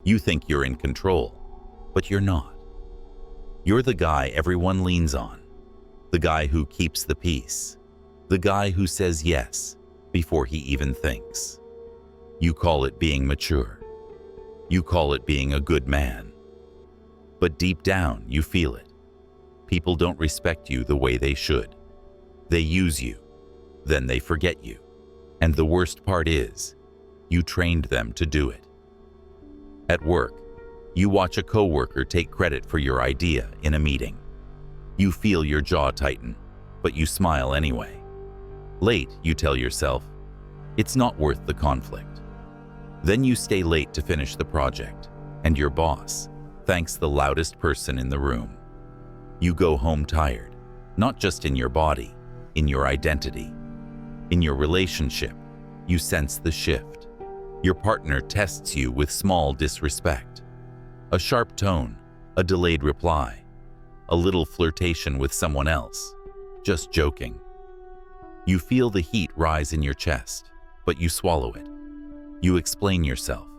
You think you're in control, but you're not. You're the guy everyone leans on, the guy who keeps the peace, the guy who says yes before he even thinks. You call it being mature. You call it being a good man. But deep down, you feel it. People don't respect you the way they should. They use you, then they forget you. And the worst part is, you trained them to do it. At work, you watch a coworker take credit for your idea in a meeting. You feel your jaw tighten, but you smile anyway. Late, you tell yourself, it's not worth the conflict. Then you stay late to finish the project, and your boss thanks the loudest person in the room. You go home tired, not just in your body, in your identity. In your relationship, you sense the shift. Your partner tests you with small disrespect. A sharp tone, a delayed reply, a little flirtation with someone else, just joking. You feel the heat rise in your chest, but you swallow it. You explain yourself.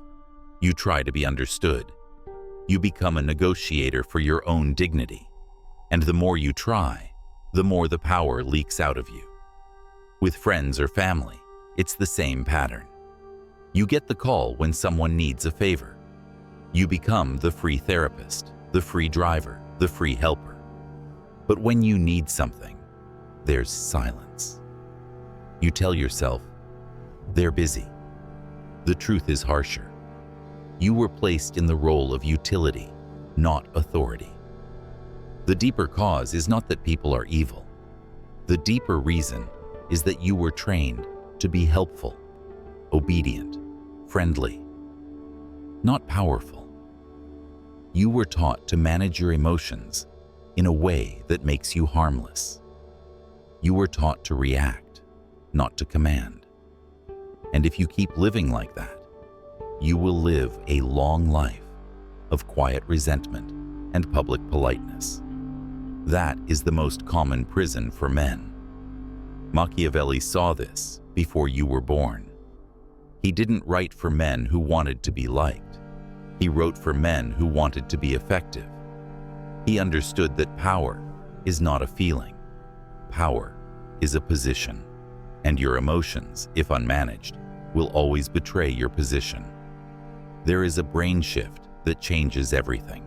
You try to be understood. You become a negotiator for your own dignity. And the more you try, the more the power leaks out of you. With friends or family, it's the same pattern. You get the call when someone needs a favor. You become the free therapist, the free driver, the free helper. But when you need something, there's silence. You tell yourself, they're busy. The truth is harsher. You were placed in the role of utility, not authority. The deeper cause is not that people are evil. The deeper reason is that you were trained to be helpful, obedient, friendly, not powerful. You were taught to manage your emotions in a way that makes you harmless. You were taught to react, not to command. And if you keep living like that, you will live a long life of quiet resentment and public politeness. That is the most common prison for men. Machiavelli saw this before you were born. He didn't write for men who wanted to be liked. He wrote for men who wanted to be effective. He understood that power is not a feeling. Power is a position, and your emotions, if unmanaged, will always betray your position. There is a brain shift that changes everything.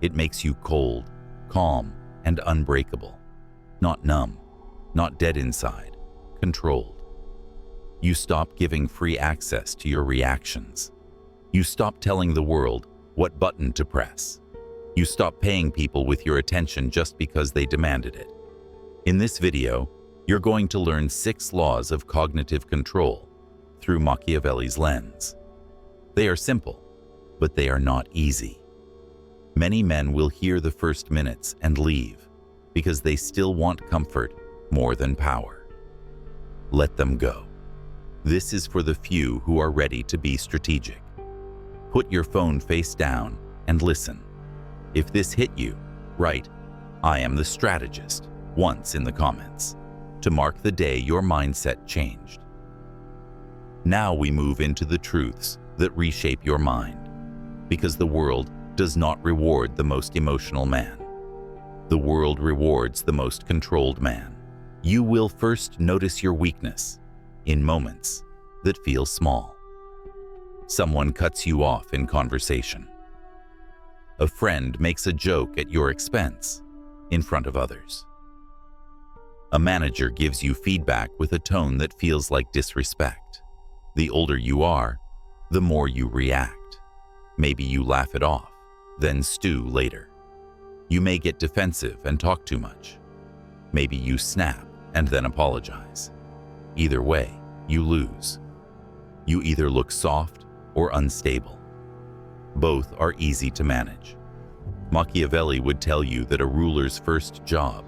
It makes you cold, calm, and unbreakable. Not numb, not dead inside, controlled. You stop giving free access to your reactions. You stop telling the world what button to press. You stop paying people with your attention just because they demanded it. In this video, you're going to learn 6 laws of cognitive control through Machiavelli's lens. They are simple, but they are not easy. Many men will hear the first minutes and leave because they still want comfort more than power. Let them go. This is for the few who are ready to be strategic. Put your phone face down and listen. If this hit you, write, "I am the strategist," once in the comments, to mark the day your mindset changed. Now we move into the truths that reshape your mind, because the world does not reward the most emotional man. The world rewards the most controlled man. You will first notice your weakness in moments that feel small. Someone cuts you off in conversation. A friend makes a joke at your expense in front of others. A manager gives you feedback with a tone that feels like disrespect. The older you are, the more you react. Maybe you laugh it off, then stew later. You may get defensive and talk too much. Maybe you snap and then apologize. Either way, you lose. You either look soft or unstable. Both are easy to manage. Machiavelli would tell you that a ruler's first job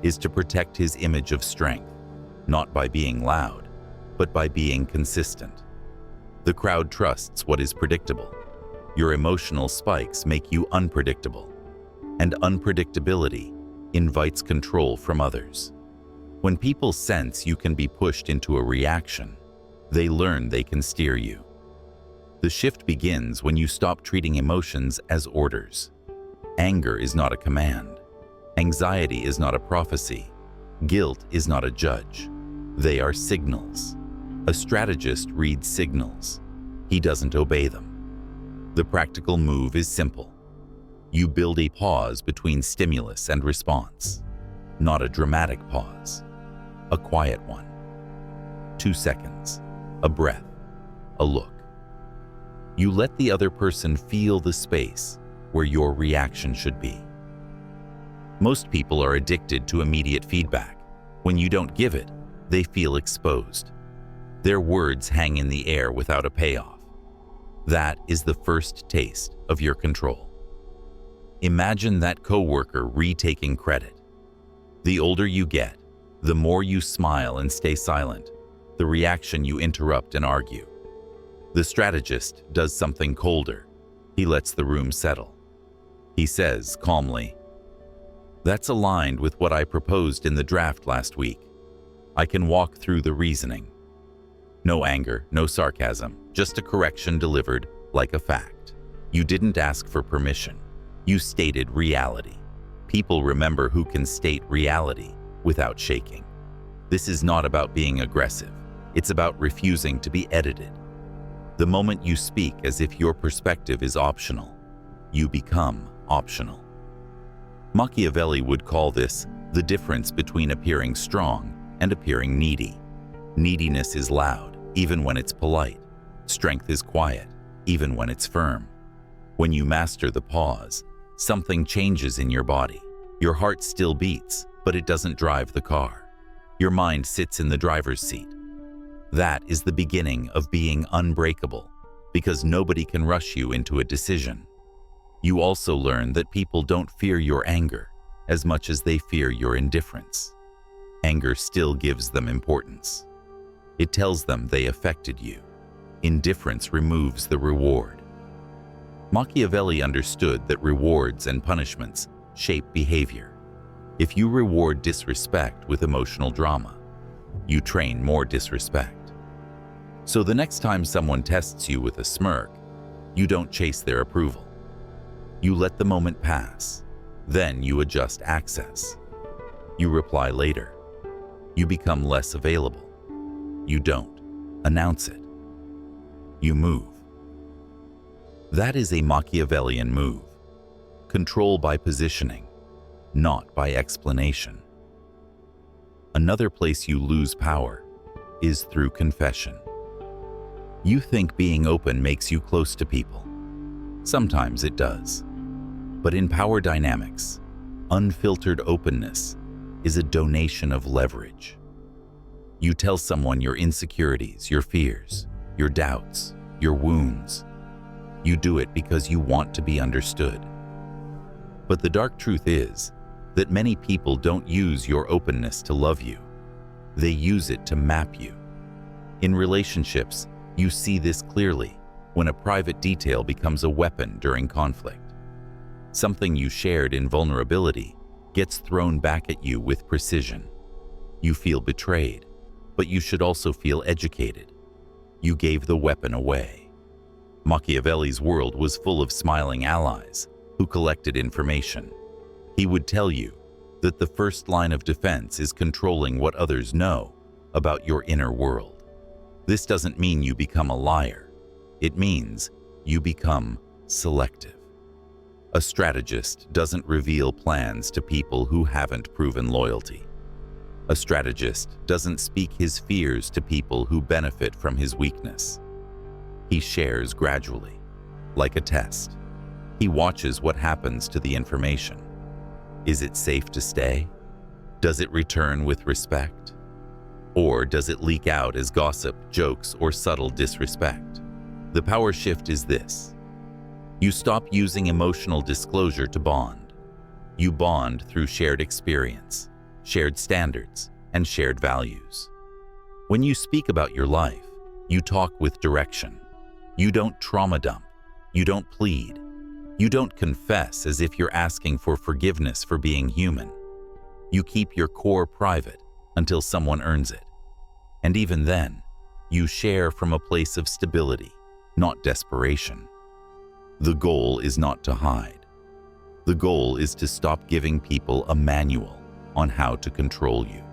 is to protect his image of strength, not by being loud, but by being consistent. The crowd trusts what is predictable. Your emotional spikes make you unpredictable, and unpredictability invites control from others. When people sense you can be pushed into a reaction, they learn they can steer you. The shift begins when you stop treating emotions as orders. Anger is not a command. Anxiety is not a prophecy. Guilt is not a judge. They are signals. A strategist reads signals. He doesn't obey them. The practical move is simple. You build a pause between stimulus and response. Not a dramatic pause. A quiet one. 2 seconds. A breath. A look. You let the other person feel the space where your reaction should be. Most people are addicted to immediate feedback. When you don't give it, they feel exposed. Their words hang in the air without a payoff. That is the first taste of your control. Imagine that coworker retaking credit. The older you get, the more you smile and stay silent, the reaction you interrupt and argue. The strategist does something colder. He lets the room settle. He says calmly, "That's aligned with what I proposed in the draft last week. I can walk through the reasoning." No anger, no sarcasm, just a correction delivered like a fact. You didn't ask for permission. You stated reality. People remember who can state reality without shaking. This is not about being aggressive. It's about refusing to be edited. The moment you speak as if your perspective is optional, you become optional. Machiavelli would call this the difference between appearing strong and appearing needy. Neediness is loud, even when it's polite. Strength is quiet, even when it's firm. When you master the pause, something changes in your body. Your heart still beats, but it doesn't drive the car. Your mind sits in the driver's seat. That is the beginning of being unbreakable, because nobody can rush you into a decision. You also learn that people don't fear your anger as much as they fear your indifference. Anger still gives them importance. It tells them they affected you. Indifference removes the reward. Machiavelli understood that rewards and punishments shape behavior. If you reward disrespect with emotional drama, you train more disrespect. So the next time someone tests you with a smirk, you don't chase their approval. You let the moment pass. Then you adjust access. You reply later. You become less available. You don't announce it. You move. That is a Machiavellian move. Control by positioning, not by explanation. Another place you lose power is through confession. You think being open makes you close to people. Sometimes it does. But in power dynamics, unfiltered openness is a donation of leverage. You tell someone your insecurities, your fears, your doubts, your wounds. You do it because you want to be understood. But the dark truth is that many people don't use your openness to love you. They use it to map you. In relationships, you see this clearly when a private detail becomes a weapon during conflict. Something you shared in vulnerability gets thrown back at you with precision. You feel betrayed, but you should also feel educated. You gave the weapon away. Machiavelli's world was full of smiling allies who collected information. He would tell you that the first line of defense is controlling what others know about your inner world. This doesn't mean you become a liar. It means you become selective. A strategist doesn't reveal plans to people who haven't proven loyalty. A strategist doesn't speak his fears to people who benefit from his weakness. He shares gradually, like a test. He watches what happens to the information. Is it safe to stay? Does it return with respect? Or does it leak out as gossip, jokes, or subtle disrespect? The power shift is this. You stop using emotional disclosure to bond. You bond through shared experience, shared standards, and shared values. When you speak about your life, you talk with direction. You don't trauma dump. You don't plead. You don't confess as if you're asking for forgiveness for being human. You keep your core private until someone earns it. And even then, you share from a place of stability, not desperation. The goal is not to hide. The goal is to stop giving people a manual on how to control you.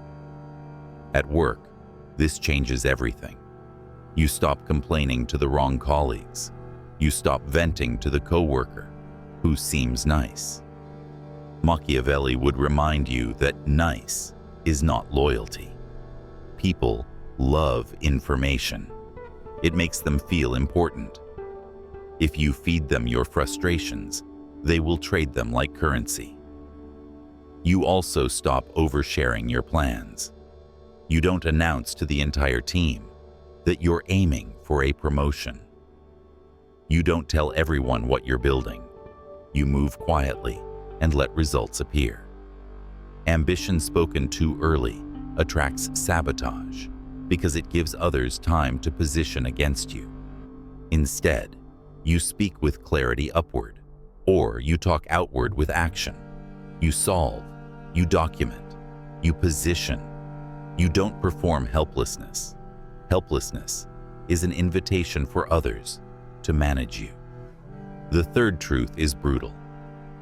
At work, this changes everything. You stop complaining to the wrong colleagues. You stop venting to the coworker who seems nice. Machiavelli would remind you that nice is not loyalty. People love information. It makes them feel important. If you feed them your frustrations, they will trade them like currency. You also stop oversharing your plans. You don't announce to the entire team that you're aiming for a promotion. You don't tell everyone what you're building. You move quietly and let results appear. Ambition spoken too early attracts sabotage because it gives others time to position against you. Instead, you speak with clarity upward, or you talk outward with action. You solve, you document, you position. You don't perform helplessness. Helplessness is an invitation for others to manage you. The third truth is brutal.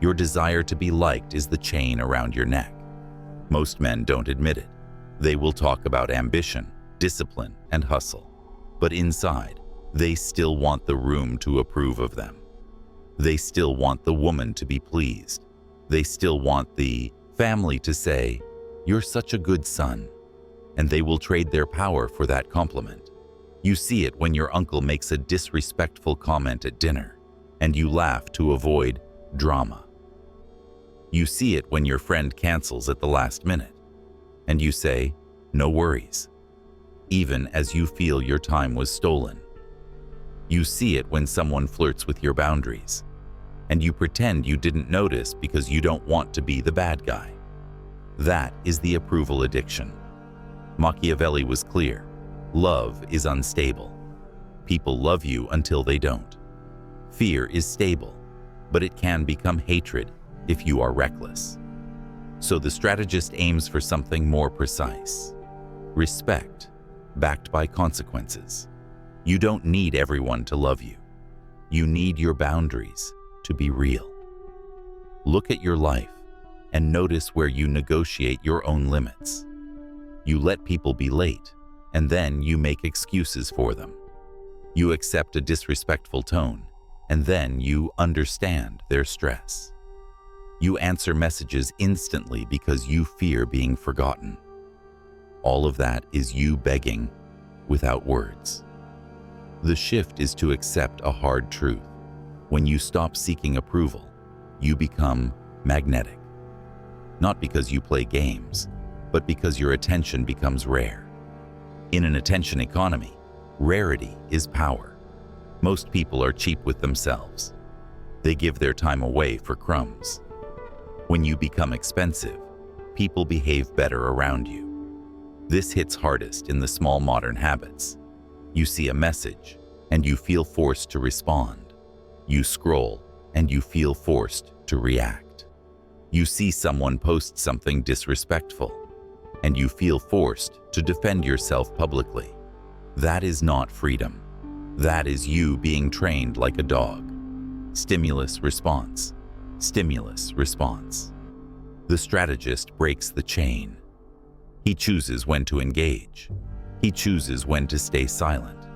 Your desire to be liked is the chain around your neck. Most men don't admit it. They will talk about ambition, discipline, and hustle. But inside, they still want the room to approve of them. They still want the woman to be pleased. They still want the family to say, "You're such a good son." And they will trade their power for that compliment. You see it when your uncle makes a disrespectful comment at dinner, and you laugh to avoid drama. You see it when your friend cancels at the last minute, and you say, "No worries," even as you feel your time was stolen. You see it when someone flirts with your boundaries, and you pretend you didn't notice because you don't want to be the bad guy. That is the approval addiction. Machiavelli was clear. Love is unstable. People love you until they don't. Fear is stable, but it can become hatred if you are reckless. So the strategist aims for something more precise. Respect, backed by consequences. You don't need everyone to love you. You need your boundaries to be real. Look at your life and notice where you negotiate your own limits. You let people be late, and then you make excuses for them. You accept a disrespectful tone, and then you understand their stress. You answer messages instantly because you fear being forgotten. All of that is you begging without words. The shift is to accept a hard truth. When you stop seeking approval, you become magnetic. Not because you play games, but because your attention becomes rare. In an attention economy, rarity is power. Most people are cheap with themselves. They give their time away for crumbs. When you become expensive, people behave better around you. This hits hardest in the small modern habits. You see a message, and you feel forced to respond. You scroll, and you feel forced to react. You see someone post something disrespectful, and you feel forced to defend yourself publicly. That is not freedom. That is you being trained like a dog. Stimulus, response. Stimulus, response. The strategist breaks the chain. He chooses when to engage. He chooses when to stay silent.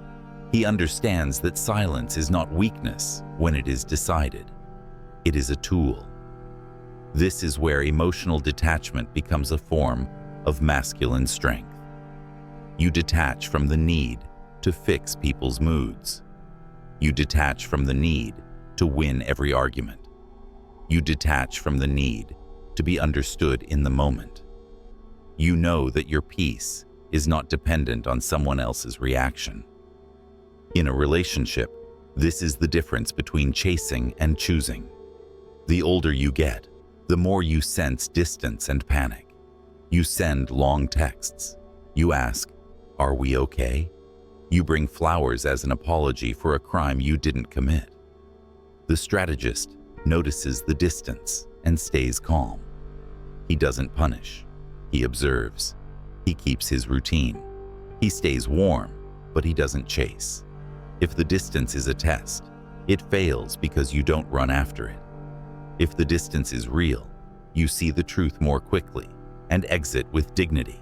He understands that silence is not weakness when it is decided. It is a tool. This is where emotional detachment becomes a form of masculine strength. You detach from the need to fix people's moods. You detach from the need to win every argument. You detach from the need to be understood in the moment. You know that your peace is not dependent on someone else's reaction. In a relationship, this is the difference between chasing and choosing. The older you get, the more you sense distance and panic. You send long texts. You ask, "Are we okay?" You bring flowers as an apology for a crime you didn't commit. The strategist notices the distance and stays calm. He doesn't punish. He observes. He keeps his routine. He stays warm, but he doesn't chase. If the distance is a test, it fails because you don't run after it. If the distance is real, you see the truth more quickly and exit with dignity.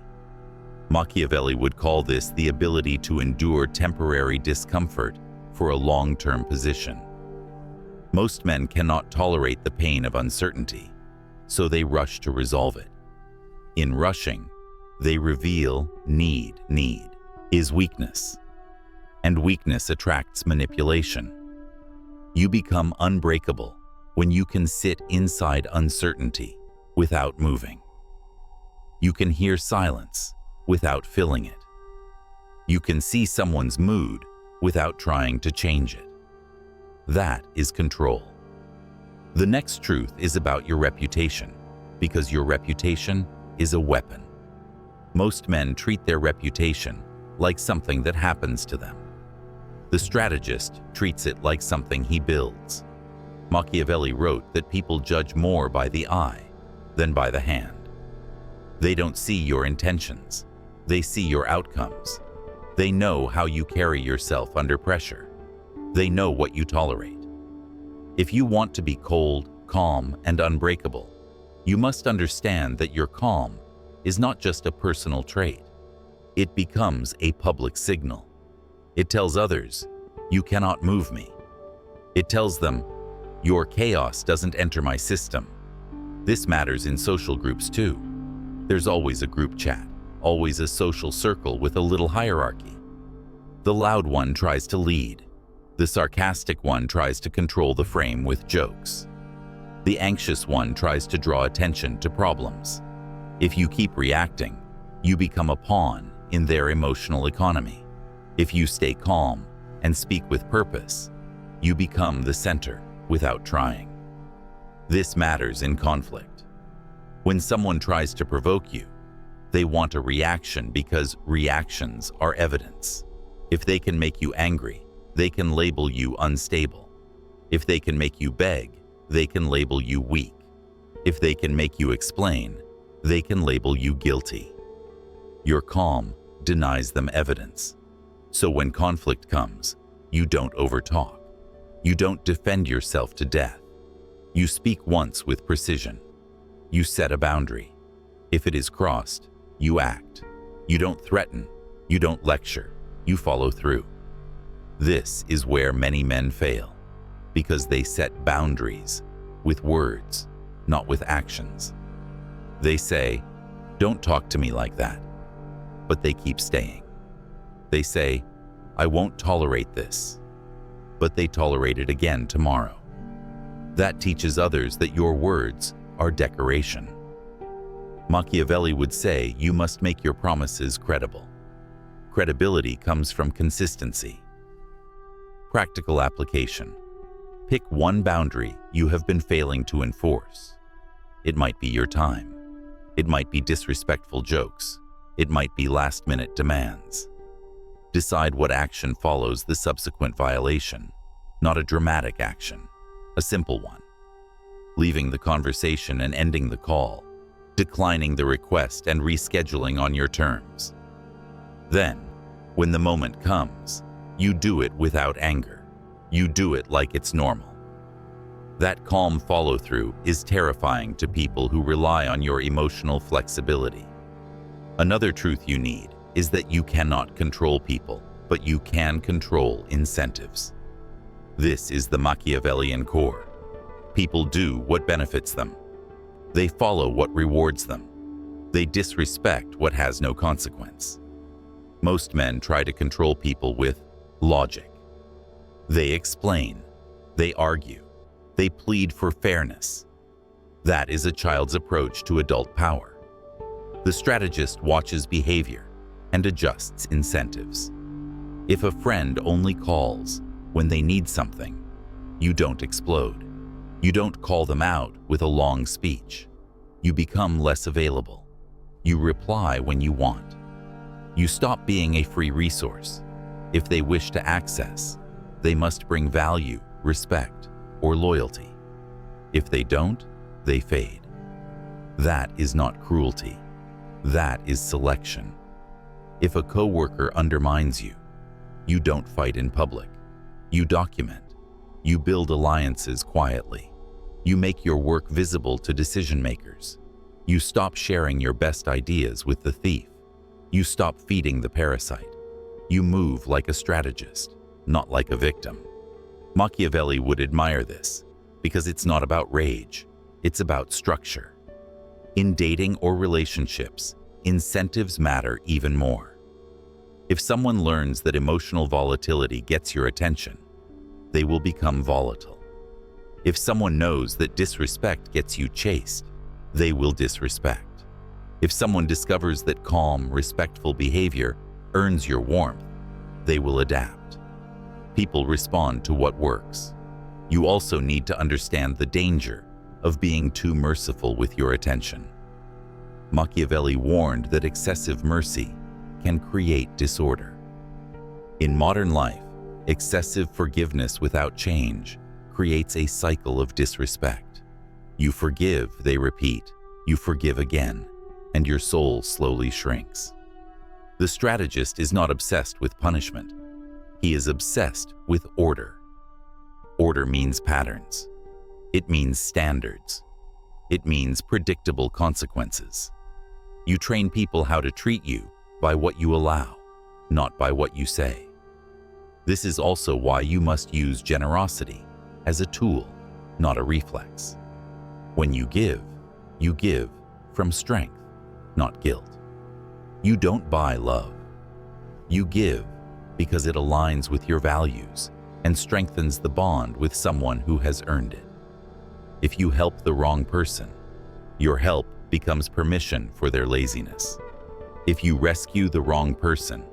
Machiavelli would call this the ability to endure temporary discomfort for a long-term position. Most men cannot tolerate the pain of uncertainty, so they rush to resolve it. In rushing, they reveal need is weakness, and weakness attracts manipulation. You become unbreakable when you can sit inside uncertainty without moving. You can hear silence without filling it. You can see someone's mood without trying to change it. That is control. The next truth is about your reputation, because your reputation is a weapon. Most men treat their reputation like something that happens to them. The strategist treats it like something he builds. Machiavelli wrote that people judge more by the eye than by the hand. They don't see your intentions. They see your outcomes. They know how you carry yourself under pressure. They know what you tolerate. If you want to be cold, calm, and unbreakable, you must understand that your calm is not just a personal trait. It becomes a public signal. It tells others, you cannot move me. It tells them, your chaos doesn't enter my system. This matters in social groups too. There's always a group chat, always a social circle with a little hierarchy. The loud one tries to lead. The sarcastic one tries to control the frame with jokes. The anxious one tries to draw attention to problems. If you keep reacting, you become a pawn in their emotional economy. If you stay calm and speak with purpose, you become the center without trying. This matters in conflict. When someone tries to provoke you, they want a reaction because reactions are evidence. If they can make you angry, they can label you unstable. If they can make you beg, they can label you weak. If they can make you explain, they can label you guilty. Your calm denies them evidence. So when conflict comes, you don't overtalk. You don't defend yourself to death. You speak once with precision. You set a boundary. If it is crossed, you act. You don't threaten. You don't lecture. You follow through. This is where many men fail, because they set boundaries with words, not with actions. They say, don't talk to me like that, but they keep staying. They say, I won't tolerate this, but they tolerate it again tomorrow. That teaches others that your words are decoration. Machiavelli would say you must make your promises credible. Credibility comes from consistency. Practical application. Pick one boundary you have been failing to enforce. It might be your time. It might be disrespectful jokes. It might be last-minute demands. Decide what action follows the subsequent violation, not a dramatic action, a simple one. Leaving the conversation and ending the call, declining the request and rescheduling on your terms. Then, when the moment comes, you do it without anger. You do it like it's normal. That calm follow-through is terrifying to people who rely on your emotional flexibility. Another truth you need is that you cannot control people, but you can control incentives. This is the Machiavellian core. People do what benefits them. They follow what rewards them. They disrespect what has no consequence. Most men try to control people with logic. They explain. They argue. They plead for fairness. That is a child's approach to adult power. The strategist watches behavior and adjusts incentives. If a friend only calls when they need something, you don't explode. You don't call them out with a long speech. You become less available. You reply when you want. You stop being a free resource. If they wish to access, they must bring value, respect, or loyalty. If they don't, they fade. That is not cruelty. That is selection. If a coworker undermines you, you don't fight in public. You document. You build alliances quietly. You make your work visible to decision makers. You stop sharing your best ideas with the thief. You stop feeding the parasite. You move like a strategist, not like a victim. Machiavelli would admire this because it's not about rage, it's about structure. In dating or relationships, incentives matter even more. If someone learns that emotional volatility gets your attention, they will become volatile. If someone knows that disrespect gets you chased, they will disrespect. If someone discovers that calm, respectful behavior earns your warmth, they will adapt. People respond to what works. You also need to understand the danger of being too merciful with your attention. Machiavelli warned that excessive mercy can create disorder. In modern life, excessive forgiveness without change creates a cycle of disrespect. You forgive, they repeat. You forgive again, and your soul slowly shrinks. The strategist is not obsessed with punishment. He is obsessed with order. Order means patterns. It means standards. It means predictable consequences. You train people how to treat you by what you allow, not by what you say. This is also why you must use generosity as a tool, not a reflex. When you give from strength, not guilt. You don't buy love. You give because it aligns with your values and strengthens the bond with someone who has earned it. If you help the wrong person, your help becomes permission for their laziness. If you rescue the wrong person,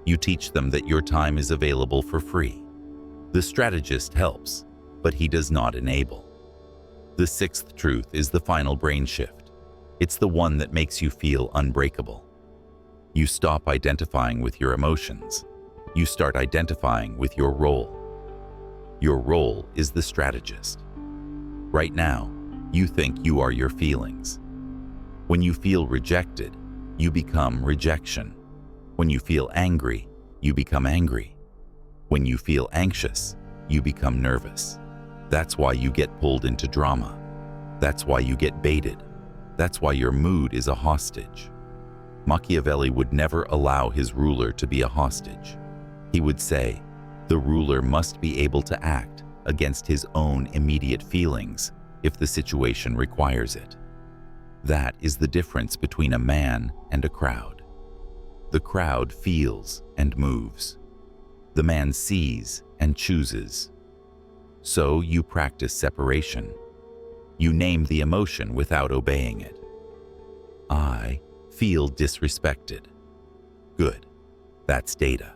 you teach them that your time is available for free. The strategist helps, but he does not enable. The sixth truth is the final brain shift. It's the one that makes you feel unbreakable. You stop identifying with your emotions. You start identifying with your role. Your role is the strategist. Right now, you think you are your feelings. When you feel rejected, you become rejection. When you feel angry, you become angry. When you feel anxious, you become nervous. That's why you get pulled into drama. That's why you get baited. That's why your mood is a hostage. Machiavelli would never allow his ruler to be a hostage. He would say, the ruler must be able to act against his own immediate feelings if the situation requires it. That is the difference between a man and a crowd. The crowd feels and moves. The man sees and chooses. So you practice separation. You name the emotion without obeying it. I feel disrespected. Good. That's data.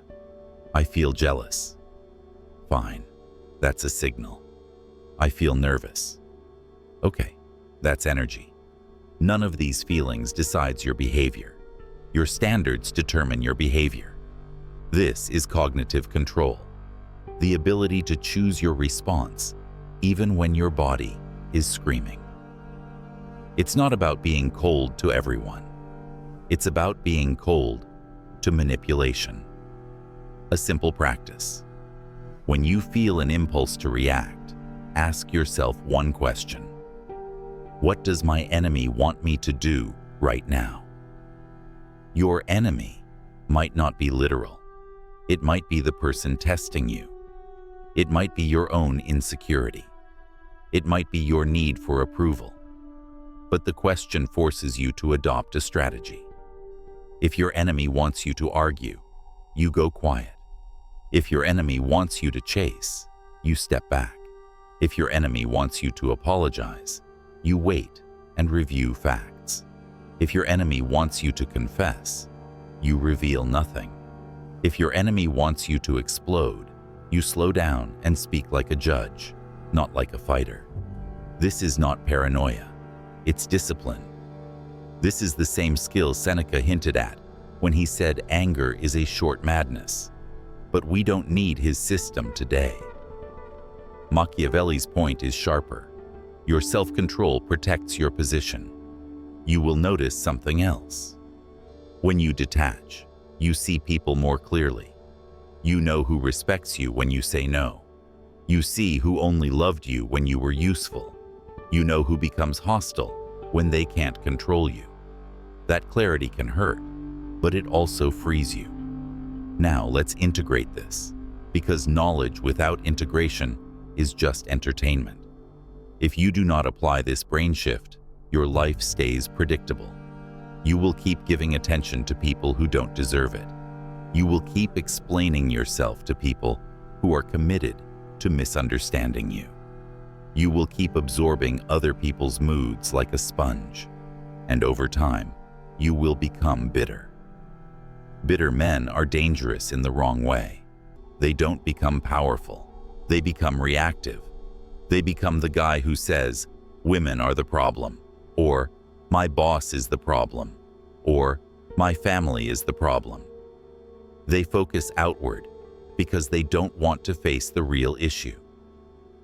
I feel jealous. Fine. That's a signal. I feel nervous. Okay. That's energy. None of these feelings decides your behavior. Your standards determine your behavior. This is cognitive control. The ability to choose your response, even when your body is screaming. It's not about being cold to everyone. It's about being cold to manipulation. A simple practice. When you feel an impulse to react, ask yourself one question. What does my enemy want me to do right now? Your enemy might not be literal. It might be the person testing you. It might be your own insecurity. It might be your need for approval. But the question forces you to adopt a strategy. If your enemy wants you to argue, you go quiet. If your enemy wants you to chase, you step back. If your enemy wants you to apologize, you wait and review facts. If your enemy wants you to confess, you reveal nothing. If your enemy wants you to explode, you slow down and speak like a judge, not like a fighter. This is not paranoia. It's discipline. This is the same skill Seneca hinted at when he said anger is a short madness. But we don't need his system today. Machiavelli's point is sharper. Your self-control protects your position. You will notice something else. When you detach, you see people more clearly. You know who respects you when you say no. You see who only loved you when you were useful. You know who becomes hostile when they can't control you. That clarity can hurt, but it also frees you. Now let's integrate this, because knowledge without integration is just entertainment. If you do not apply this brain shift, your life stays predictable. You will keep giving attention to people who don't deserve it. You will keep explaining yourself to people who are committed to misunderstanding you. You will keep absorbing other people's moods like a sponge, and over time, you will become bitter. Bitter men are dangerous in the wrong way. They don't become powerful. They become reactive. They become the guy who says, "Women are the problem," or "My boss is the problem," or "My family is the problem." They focus outward because they don't want to face the real issue.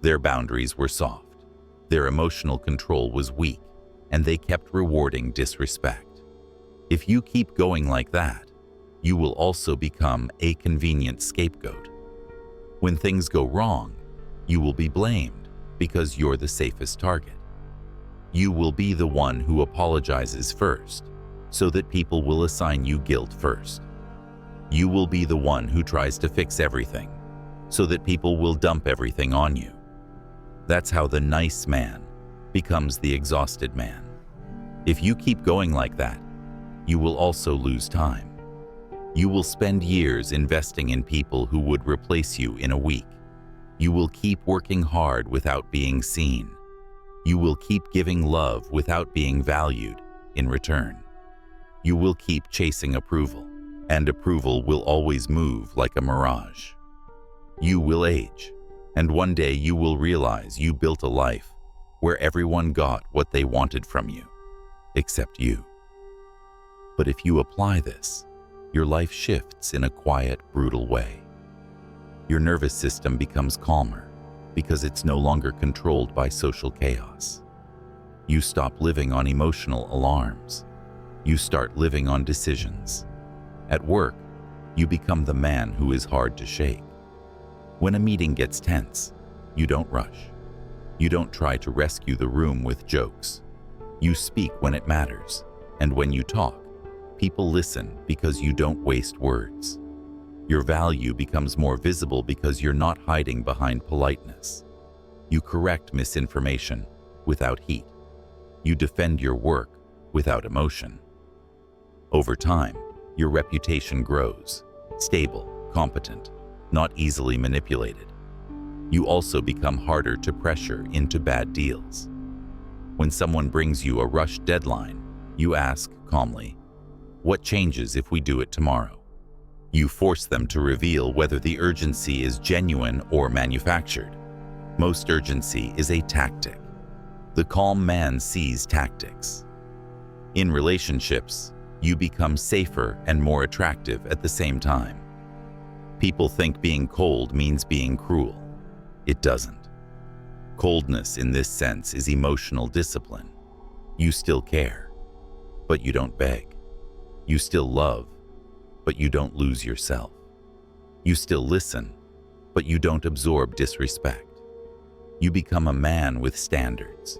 Their boundaries were soft. Their emotional control was weak, and they kept rewarding disrespect. If you keep going like that, you will also become a convenient scapegoat. When things go wrong, you will be blamed because you're the safest target. You will be the one who apologizes first, so that people will assign you guilt first. You will be the one who tries to fix everything, so that people will dump everything on you. That's how the nice man becomes the exhausted man. If you keep going like that, you will also lose time. You will spend years investing in people who would replace you in a week. You will keep working hard without being seen. You will keep giving love without being valued in return. You will keep chasing approval, and approval will always move like a mirage. You will age, and one day you will realize you built a life where everyone got what they wanted from you, except you. But if you apply this, your life shifts in a quiet, brutal way. Your nervous system becomes calmer because it's no longer controlled by social chaos. You stop living on emotional alarms. You start living on decisions. At work, you become the man who is hard to shake. When a meeting gets tense, you don't rush. You don't try to rescue the room with jokes. You speak when it matters, and when you talk, people listen because you don't waste words. Your value becomes more visible because you're not hiding behind politeness. You correct misinformation without heat. You defend your work without emotion. Over time, your reputation grows, stable, competent, not easily manipulated. You also become harder to pressure into bad deals. When someone brings you a rushed deadline, you ask calmly, "What changes if we do it tomorrow?" You force them to reveal whether the urgency is genuine or manufactured. Most urgency is a tactic. The calm man sees tactics. In relationships, you become safer and more attractive at the same time. People think being cold means being cruel. It doesn't. Coldness in this sense is emotional discipline. You still care, but you don't beg. You still love, but you don't lose yourself. You still listen, but you don't absorb disrespect. You become a man with standards.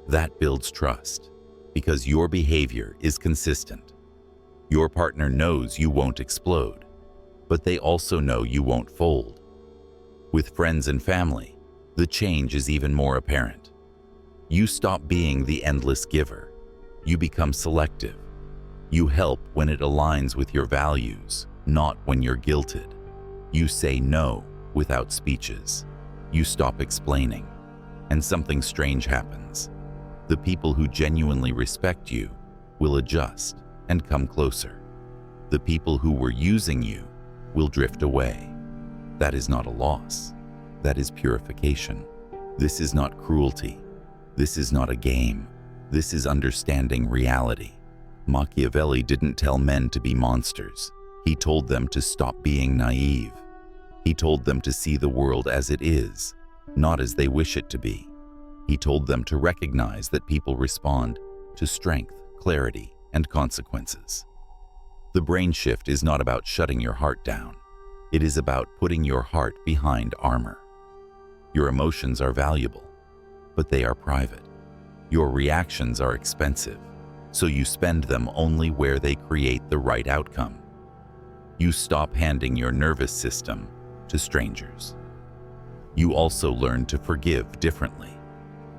That builds trust, because your behavior is consistent. Your partner knows you won't explode, but they also know you won't fold. With friends and family, the change is even more apparent. You stop being the endless giver. You become selective. You help when it aligns with your values, not when you're guilted. You say no without speeches. You stop explaining, and something strange happens. The people who genuinely respect you will adjust and come closer. The people who were using you will drift away. That is not a loss. That is purification. This is not cruelty. This is not a game. This is understanding reality. Machiavelli didn't tell men to be monsters. He told them to stop being naive. He told them to see the world as it is, not as they wish it to be. He told them to recognize that people respond to strength, clarity, and consequences. The brain shift is not about shutting your heart down. It is about putting your heart behind armor. Your emotions are valuable, but they are private. Your reactions are expensive, so you spend them only where they create the right outcome. You stop handing your nervous system to strangers. You also learn to forgive differently.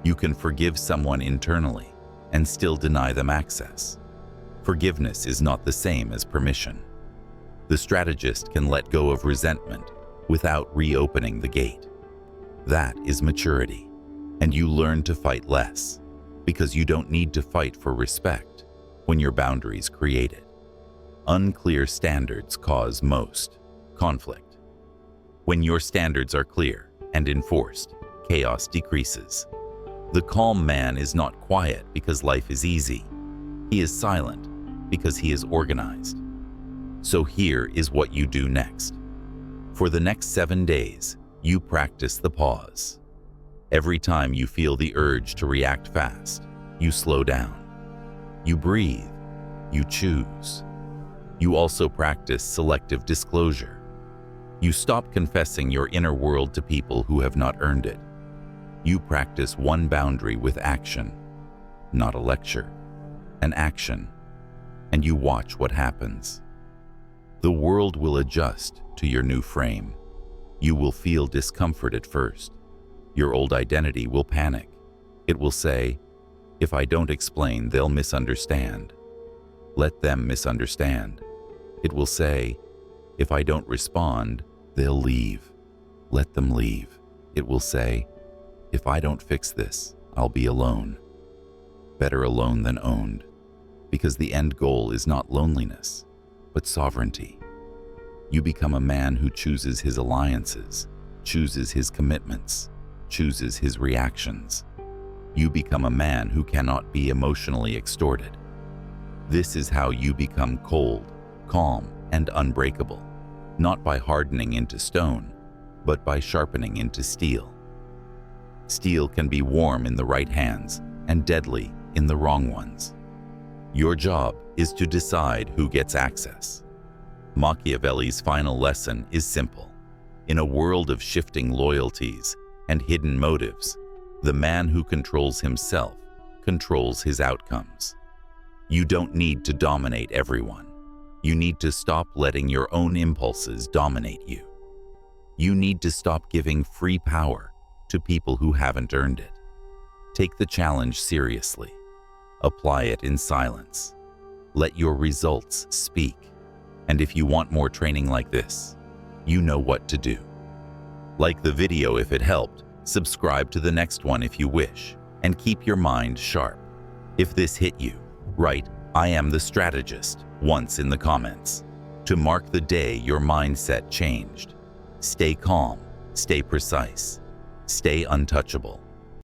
You can forgive someone internally and still deny them access. Forgiveness is not the same as permission. The strategist can let go of resentment without reopening the gate. That is maturity, and you learn to fight less, because you don't need to fight for respect when your boundaries create it. Unclear standards cause most conflict. When your standards are clear and enforced, chaos decreases. The calm man is not quiet because life is easy. He is silent because he is organized. So here is what you do next. For the next 7 days, you practice the pause. Every time you feel the urge to react fast, you slow down. You breathe. You choose. You also practice selective disclosure. You stop confessing your inner world to people who have not earned it. You practice one boundary with action, not a lecture, an action, and you watch what happens. The world will adjust to your new frame. You will feel discomfort at first. Your old identity will panic. It will say, "If I don't explain, they'll misunderstand." Let them misunderstand. It will say, "If I don't respond, they'll leave." Let them leave. It will say, "If I don't fix this, I'll be alone." Better alone than owned, because the end goal is not loneliness, but sovereignty. You become a man who chooses his alliances, chooses his commitments, chooses his reactions. You become a man who cannot be emotionally extorted. This is how you become cold, calm, and unbreakable, not by hardening into stone, but by sharpening into steel. Steel can be warm in the right hands and deadly in the wrong ones. Your job is to decide who gets access. Machiavelli's final lesson is simple. In a world of shifting loyalties and hidden motives, the man who controls himself controls his outcomes. You don't need to dominate everyone. You need to stop letting your own impulses dominate you. You need to stop giving free power to people who haven't earned it. Take the challenge seriously. Apply it in silence. Let your results speak. And if you want more training like this, you know what to do. Like the video if it helped, subscribe to the next one if you wish, and keep your mind sharp. If this hit you, write "I am the strategist" once in the comments to mark the day your mindset changed. Stay calm, stay precise, stay untouchable.